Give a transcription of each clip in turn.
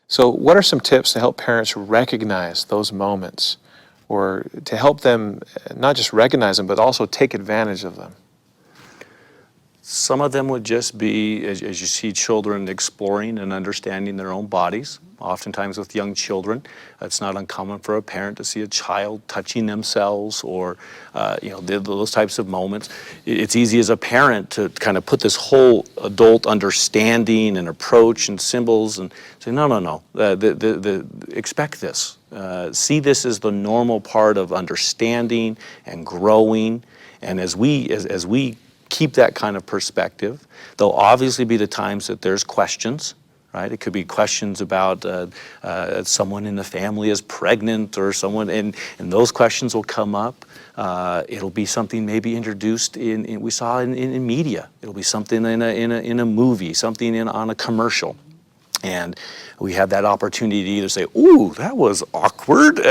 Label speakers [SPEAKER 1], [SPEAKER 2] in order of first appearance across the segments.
[SPEAKER 1] So what are some tips to help parents recognize those moments, or to help them not just recognize them, but also take advantage of them?
[SPEAKER 2] Some of them would just be, as you see children exploring and understanding their own bodies. Oftentimes with young children, it's not uncommon for a parent to see a child touching themselves or, those types of moments. It's easy as a parent to kind of put this whole adult understanding and approach and symbols and say, no, expect this. See this as the normal part of understanding and growing. And as we keep that kind of perspective, there'll obviously be the times that there's questions. Right? It could be questions about someone in the family is pregnant or someone, and those questions will come up. It'll be something maybe introduced we saw in media. It'll be something in a movie, something on a commercial. And we have that opportunity to either say, ooh, that was awkward,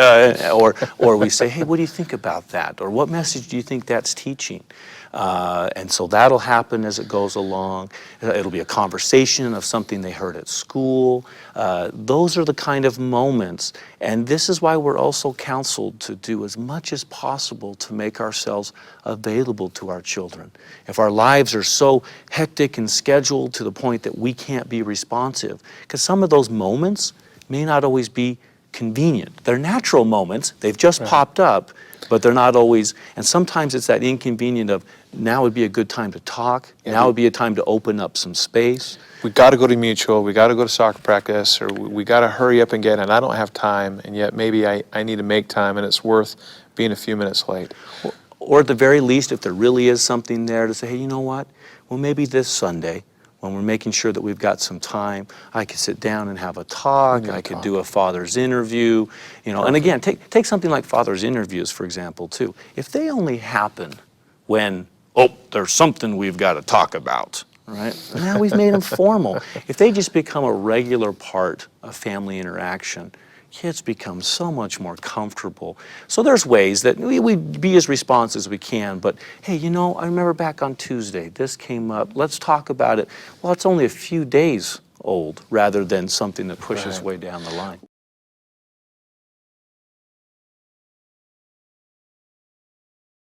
[SPEAKER 2] or we say, hey, what do you think about that? Or what message do you think that's teaching? And so that'll happen as it goes along. It'll be a conversation of something they heard at school. Those are the kind of moments. And this is why we're also counseled to do as much as possible to make ourselves available to our children. If our lives are so hectic and scheduled to the point that we can't be responsive, because some of those moments may not always be convenient. They're natural moments. They've just popped up, but they're not always, and sometimes it's that inconvenient of, now would be a good time to talk, now would be a time to open up some space.
[SPEAKER 1] We got to go to mutual, we got to go to soccer practice, or we got to hurry up and get in. I don't have time, and yet maybe I need to make time, and it's worth being a few minutes late.
[SPEAKER 2] Or at the very least, if there really is something there, to say, hey, you know what? Well, maybe this Sunday, when we're making sure that we've got some time, I could sit down and have a talk, I could do a father's interview, and again, take something like father's interviews, for example, too. If they only happen when, there's something we've got to talk about, right? Now we've made them formal. If they just become a regular part of family interaction, kids become so much more comfortable. So there's ways that we be as responsive as we can, but hey, I remember back on Tuesday, this came up, let's talk about it. Well, it's only a few days old rather than something that pushes way down the line.